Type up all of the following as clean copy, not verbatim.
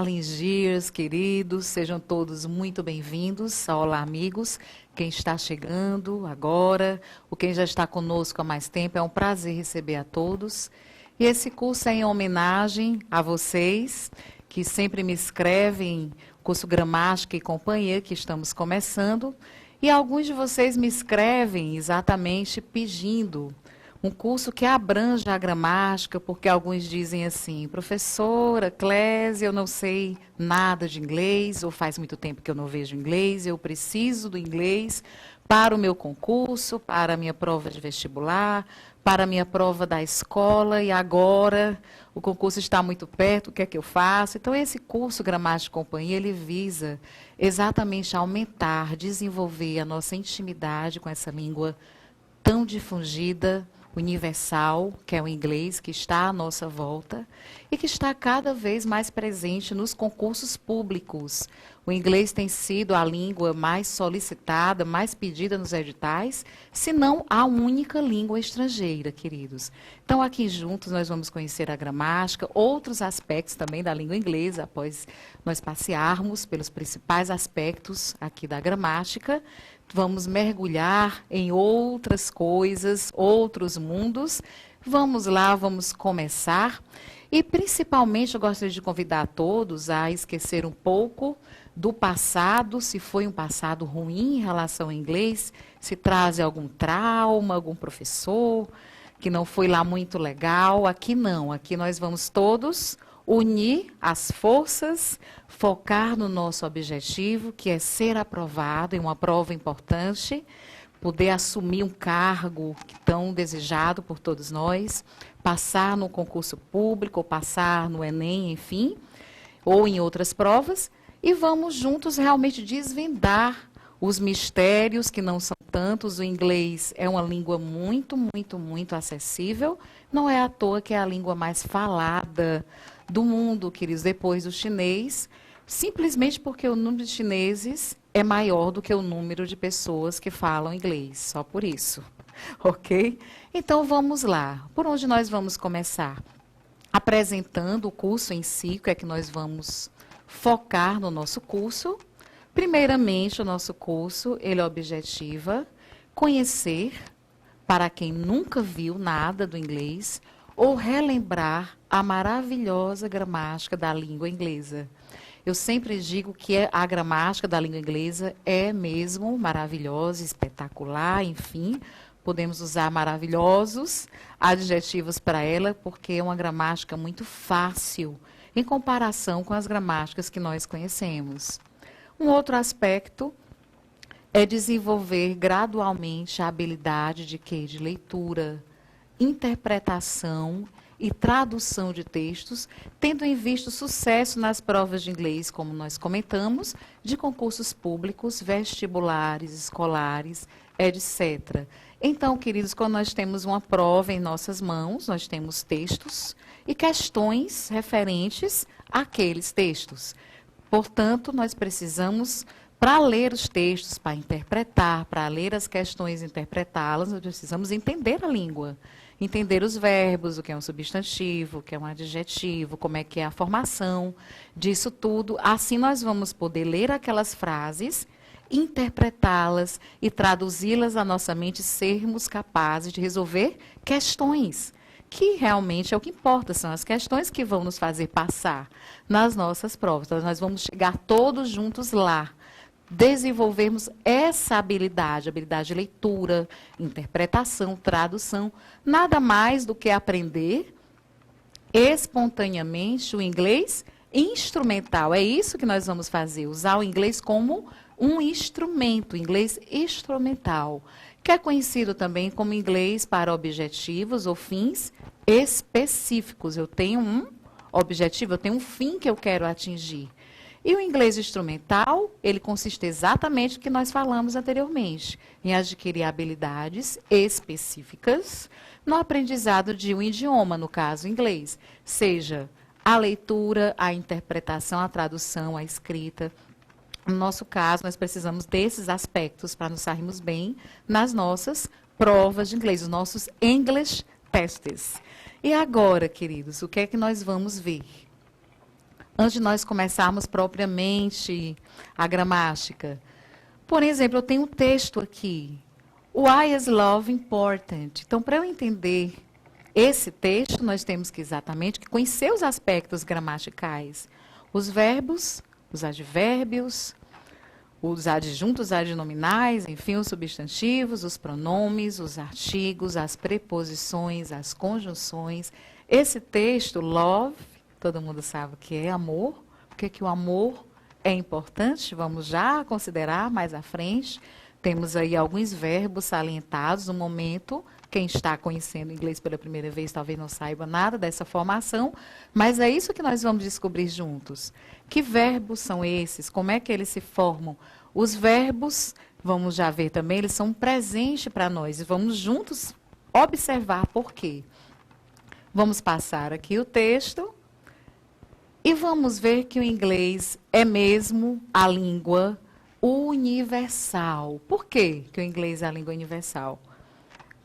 Challenge Years, queridos, sejam todos muito bem-vindos. Olá, amigos. Quem está chegando agora, ou quem já está conosco há mais tempo, é um prazer receber a todos. E esse curso é em homenagem a vocês, que sempre me escrevem, curso Gramática e Companhia, que estamos começando. E alguns de vocês me escrevem exatamente pedindo um curso que abranja a gramática, porque alguns dizem assim, professora Clésia, eu não sei nada de inglês, ou faz muito tempo que eu não vejo inglês, eu preciso do inglês para o meu concurso, para a minha prova de vestibular, para a minha prova da escola, e agora o concurso está muito perto, o que é que eu faço? Então, esse curso Gramática e Companhia, ele visa exatamente aumentar, desenvolver a nossa intimidade com essa língua tão difundida, universal, que é o inglês, que está à nossa volta e que está cada vez mais presente nos concursos públicos. O inglês tem sido a língua mais solicitada, mais pedida nos editais, se não a única língua estrangeira, queridos. Então, aqui juntos nós vamos conhecer a gramática, outros aspectos também da língua inglesa, após nós passearmos pelos principais aspectos aqui da gramática. Vamos mergulhar em outras coisas, outros mundos. Vamos lá, vamos começar. E, principalmente, eu gostaria de convidar todos a esquecer um pouco do passado, se foi um passado ruim em relação ao inglês, se traz algum trauma, algum professor que não foi lá muito legal. Aqui não, aqui nós vamos todos unir as forças, focar no nosso objetivo, que é ser aprovado em uma prova importante, poder assumir um cargo tão desejado por todos nós, passar no concurso público, ou passar no Enem, enfim, ou em outras provas, e vamos juntos realmente desvendar os mistérios, que não são tantos. O inglês é uma língua muito, muito, muito acessível. Não é à toa que é a língua mais falada do mundo, queridos, depois do chinês, simplesmente porque o número de chineses é maior do que o número de pessoas que falam inglês, só por isso, ok? Então, vamos lá. Por onde nós vamos começar? Apresentando o curso em si, que é que nós vamos focar no nosso curso. Primeiramente, o nosso curso, ele objetiva conhecer, para quem nunca viu nada do inglês, ou relembrar a maravilhosa gramática da língua inglesa. Eu sempre digo que a gramática da língua inglesa é mesmo maravilhosa, espetacular, enfim, podemos usar maravilhosos adjetivos para ela, porque é uma gramática muito fácil em comparação com as gramáticas que nós conhecemos. Um outro aspecto é desenvolver gradualmente a habilidade de quê? De leitura, interpretação e tradução de textos, tendo em vista o sucesso nas provas de inglês, como nós comentamos, de concursos públicos, vestibulares, escolares, etc. Então, queridos, quando nós temos uma prova em nossas mãos, nós temos textos e questões referentes àqueles textos. Portanto, nós precisamos, para ler os textos, para interpretar, para ler as questões e interpretá-las, nós precisamos entender a língua. Entender os verbos, o que é um substantivo, o que é um adjetivo, como é que é a formação disso tudo. Assim nós vamos poder ler aquelas frases, interpretá-las e traduzi-las à nossa mente, sermos capazes de resolver questões, que realmente é o que importa, são as questões que vão nos fazer passar nas nossas provas. Então, nós vamos chegar todos juntos lá, desenvolvermos essa habilidade de leitura, interpretação, tradução, nada mais do que aprender espontaneamente o inglês instrumental. É isso que nós vamos fazer, usar o inglês como um instrumento, inglês instrumental, que é conhecido também como inglês para objetivos ou fins específicos. Eu tenho um objetivo, eu tenho um fim que eu quero atingir. E o inglês instrumental, ele consiste exatamente no que nós falamos anteriormente, em adquirir habilidades específicas no aprendizado de um idioma, no caso inglês, seja a leitura, a interpretação, a tradução, a escrita. No nosso caso, nós precisamos desses aspectos para nos sairmos bem nas nossas provas de inglês, os nossos English Tests. E agora, queridos, o que é que nós vamos ver? antes de nós começarmos propriamente a gramática. Por exemplo, eu tenho um texto aqui. Why is love important? Então, para eu entender esse texto, nós temos que exatamente conhecer os aspectos gramaticais. Os verbos, os advérbios, os adjuntos adnominais, enfim, os substantivos, os pronomes, os artigos, as preposições, as conjunções. Esse texto, love, todo mundo sabe o que é amor. Por que o amor é importante? Vamos já considerar mais à frente. Temos aí alguns verbos salientados no momento. Quem está conhecendo inglês pela primeira vez talvez não saiba nada dessa formação, mas é isso que nós vamos descobrir juntos. Que verbos são esses? Como é que eles se formam? Os verbos, vamos já ver também, eles são um presente para nós. E vamos juntos observar por quê. Vamos passar aqui o texto e vamos ver que o inglês é mesmo a língua universal. Por quê que o inglês é a língua universal?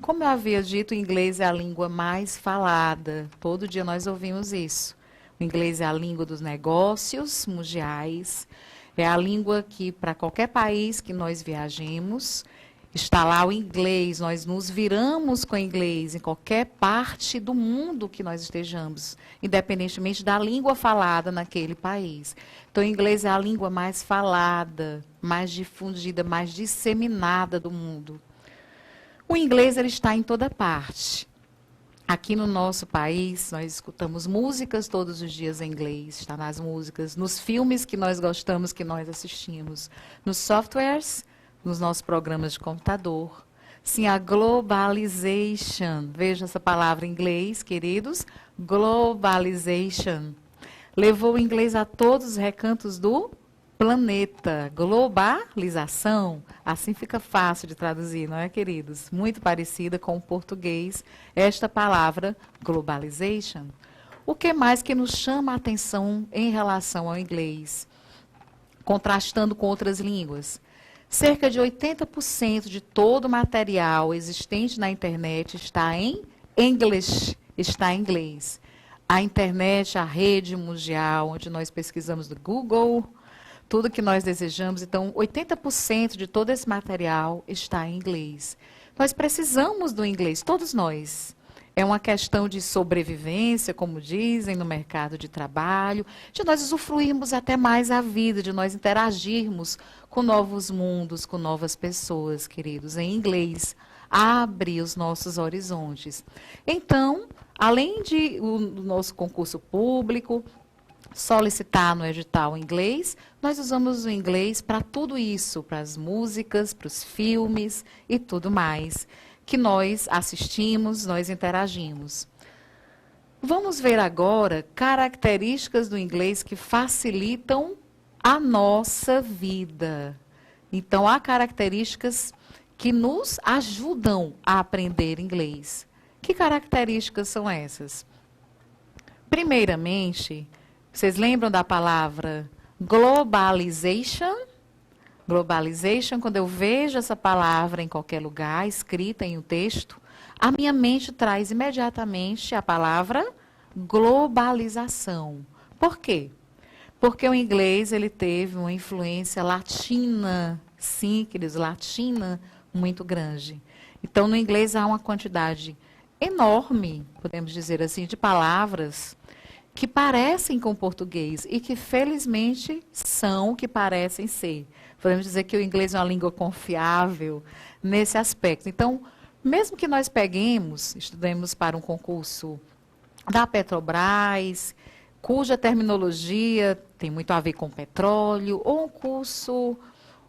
Como eu havia dito, o inglês é a língua mais falada. Todo dia nós ouvimos isso. O inglês é a língua dos negócios mundiais. É a língua que, para qualquer país que nós viajemos, está lá o inglês. Nós nos viramos com o inglês em qualquer parte do mundo que nós estejamos, independentemente da língua falada naquele país. Então, o inglês é a língua mais falada, mais difundida, mais disseminada do mundo. O inglês ele está em toda parte. Aqui no nosso país, nós escutamos músicas todos os dias em inglês, está nas músicas, nos filmes que nós gostamos, que nós assistimos, nos softwares, nos nossos programas de computador. Sim, a globalization. Veja essa palavra em inglês, queridos. Globalization. Levou o inglês a todos os recantos do planeta. Globalização, assim fica fácil de traduzir, não é, queridos? Muito parecida com o português, esta palavra globalization. O que mais que nos chama a atenção em relação ao inglês? Contrastando com outras línguas. Cerca de 80% de todo o material existente na internet está em English, está em inglês. A internet, a rede mundial, onde nós pesquisamos do Google, tudo que nós desejamos. Então, 80% de todo esse material está em inglês. Nós precisamos do inglês, todos nós. É uma questão de sobrevivência, como dizem, no mercado de trabalho, de nós usufruirmos até mais a vida, de nós interagirmos com novos mundos, com novas pessoas, queridos, em inglês. Abre os nossos horizontes. Então, além de o nosso concurso público, solicitar no edital em inglês, nós usamos o inglês para tudo isso, para as músicas, para os filmes e tudo mais, que nós assistimos, nós interagimos. Vamos ver agora características do inglês que facilitam a nossa vida. Então, há características que nos ajudam a aprender inglês. Que características são essas? Primeiramente, vocês lembram da palavra globalization? Globalization, quando eu vejo essa palavra em qualquer lugar, escrita em um texto, a minha mente traz imediatamente a palavra globalização. Por quê? Porque o inglês ele teve uma influência latina, sim, queridos, latina, muito grande. Então, no inglês há uma quantidade enorme, podemos dizer assim, de palavras que parecem com o português e que, felizmente, são o que parecem ser. Podemos dizer que o inglês é uma língua confiável nesse aspecto. Então, mesmo que nós peguemos, estudemos para um concurso da Petrobras, cuja terminologia tem muito a ver com petróleo, ou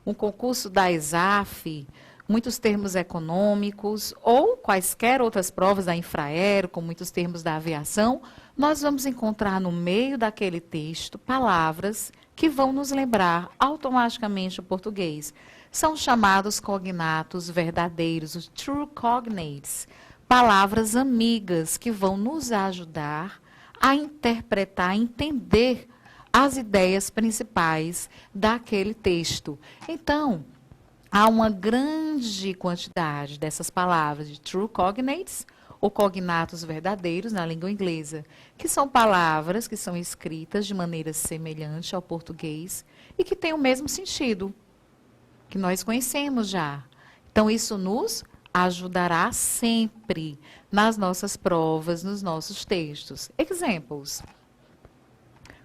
um concurso da ESAF, muitos termos econômicos, ou quaisquer outras provas da Infraero, com muitos termos da aviação, nós vamos encontrar no meio daquele texto palavras que vão nos lembrar automaticamente o português. São chamados cognatos verdadeiros, os true cognates, palavras amigas que vão nos ajudar a interpretar, a entender as ideias principais daquele texto. Então, há uma grande quantidade dessas palavras de true cognates ou cognatos verdadeiros na língua inglesa, que são palavras que são escritas de maneira semelhante ao português e que têm o mesmo sentido, que nós conhecemos já. Então, isso nos ajudará sempre nas nossas provas, nos nossos textos. Examples.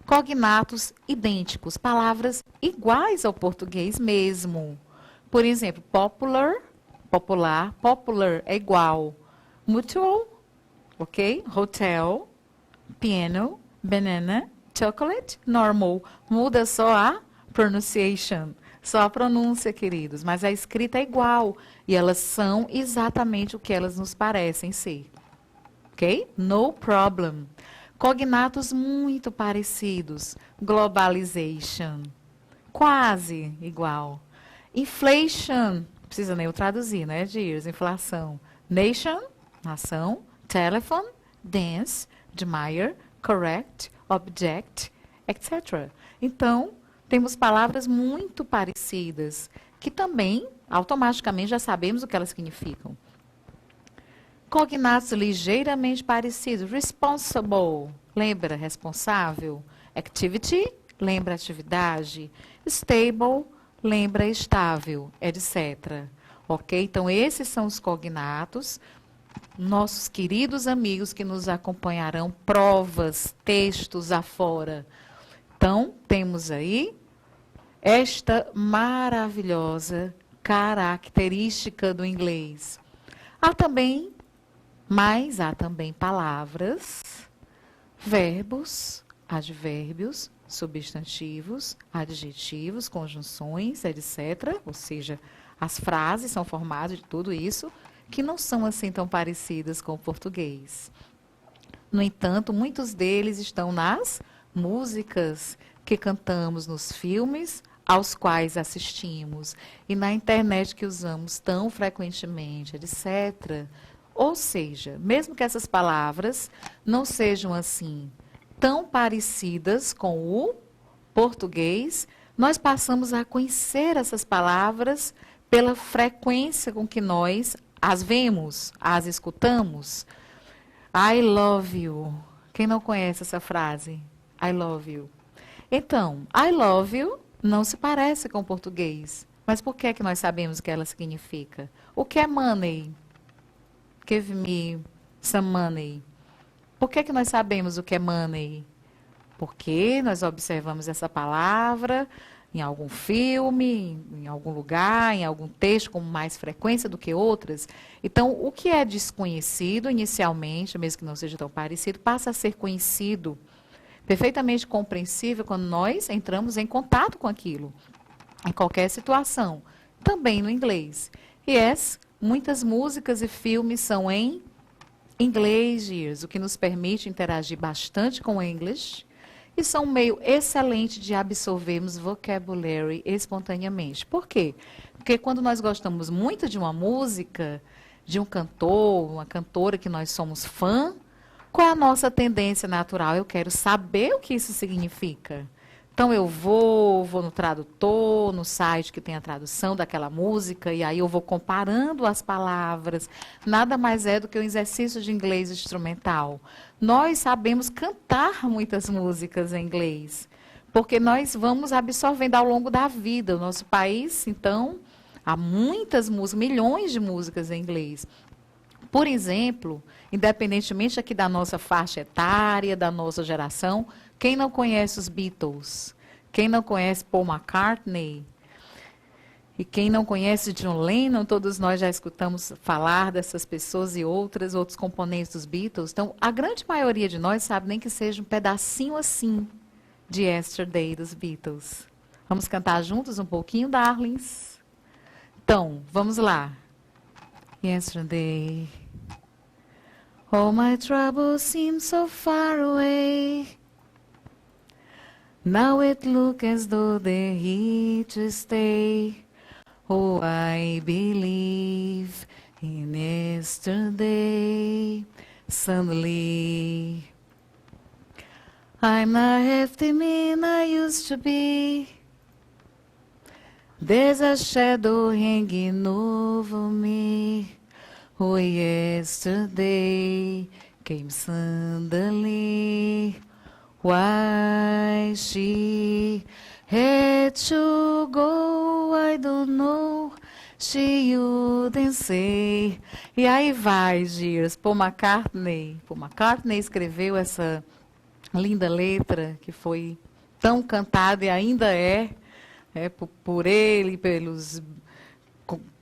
Cognatos idênticos, palavras iguais ao português mesmo. Por exemplo, popular, popular, popular é igual. Mutual, ok? Hotel, piano, banana, chocolate, normal. Muda só a pronunciation, só a pronúncia, queridos. Mas a escrita é igual. E elas são exatamente o que elas nos parecem ser. Ok? No problem. Cognatos muito parecidos. Globalization. Quase igual. Inflation. Não precisa nem eu traduzir, né, Dias? Inflação. Nation, nação. Telephone, dance. Admire, correct, object, etc. Então, temos palavras muito parecidas, que também, automaticamente, já sabemos o que elas significam. Cognatos ligeiramente parecidos. Responsible, lembra responsável. Activity, lembra atividade. Stable, lembra estável, etc. Ok? Então, esses são os cognatos. Nossos queridos amigos que nos acompanharão, provas, textos afora. Então, temos aí esta maravilhosa característica do inglês. Há também palavras, verbos, advérbios, substantivos, adjetivos, conjunções, etc. Ou seja, as frases são formadas de tudo isso, que não são assim tão parecidas com o português. No entanto, muitos deles estão nas músicas que cantamos nos filmes aos quais assistimos e na internet que usamos tão frequentemente, etc. Ou seja, mesmo que essas palavras não sejam assim tão parecidas com o português, nós passamos a conhecer essas palavras pela frequência com que nós as vemos, as escutamos. I love you. Quem não conhece essa frase? I love you. Então, I love you não se parece com o português. Mas por que é que nós sabemos o que ela significa? O que é money? Give me some money. Por que é que nós sabemos o que é money? Porque nós observamos essa palavra em algum filme, em algum lugar, em algum texto com mais frequência do que outras. Então, o que é desconhecido inicialmente, mesmo que não seja tão parecido, passa a ser conhecido, perfeitamente compreensível quando nós entramos em contato com aquilo, em qualquer situação, também no inglês. E muitas músicas e filmes são em inglês, o que nos permite interagir bastante com o inglês, e são um meio excelente de absorvermos vocabulary espontaneamente. Por quê? Porque quando nós gostamos muito de uma música, de um cantor, uma cantora que nós somos fã, qual é a nossa tendência natural? Eu quero saber o que isso significa. Então, eu vou no tradutor, no site que tem a tradução daquela música, e aí eu vou comparando as palavras. Nada mais é do que um exercício de inglês instrumental. Nós sabemos cantar muitas músicas em inglês, porque nós vamos absorvendo ao longo da vida. O nosso país, então, há muitas músicas, milhões de músicas em inglês. Por exemplo, independentemente aqui da nossa faixa etária, da nossa geração, quem não conhece os Beatles? Quem não conhece Paul McCartney? E quem não conhece John Lennon? Todos nós já escutamos falar dessas pessoas e outros componentes dos Beatles. Então, a grande maioria de nós sabe nem que seja um pedacinho assim de Yesterday dos Beatles. Vamos cantar juntos um pouquinho, darlings? Então, vamos lá. Yesterday, all my troubles seem so far away. Now it looks as though they're here to stay. Oh, I believe in yesterday. Suddenly, I'm not half the man I used to be. There's a shadow hanging over me. Oh, yesterday came suddenly. Why she had to go, I don't know. She wouldn't say. E aí vai, Gears, Paul McCartney. Paul McCartney escreveu essa linda letra que foi tão cantada e ainda por ele, pelos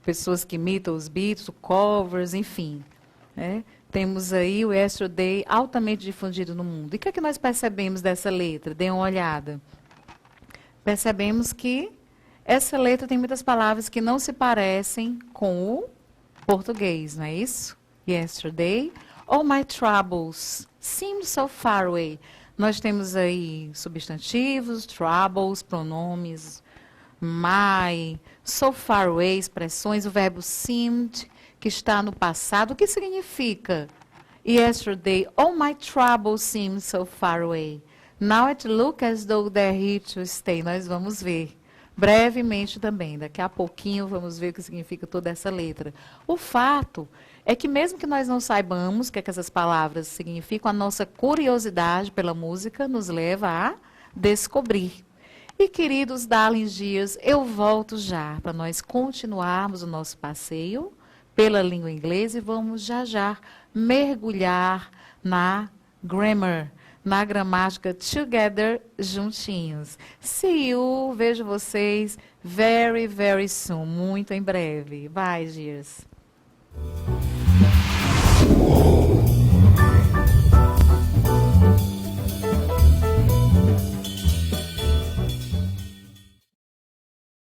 pessoas que imitam os Beatles, covers, enfim. Temos aí o Yesterday altamente difundido no mundo. E o que é que nós percebemos dessa letra? Dê uma olhada. Percebemos que essa letra tem muitas palavras que não se parecem com o português, não é isso? Yesterday. All my troubles seem so far away. Nós temos aí substantivos, troubles, pronomes, my, so far away, expressões, o verbo seemed, que está no passado. O que significa? Yesterday, all my troubles seem so far away. Now it looks as though they're here to stay. Nós vamos ver brevemente também. Daqui a pouquinho vamos ver o que significa toda essa letra. O fato é que mesmo que nós não saibamos o que essas palavras significam, a nossa curiosidade pela música nos leva a descobrir. E, queridos Darlings Dias, eu volto já para nós continuarmos o nosso passeio pela língua inglesa e vamos já mergulhar na grammar, na gramática together, juntinhos. See you, vejo vocês very, very soon, muito em breve. Bye, Dias.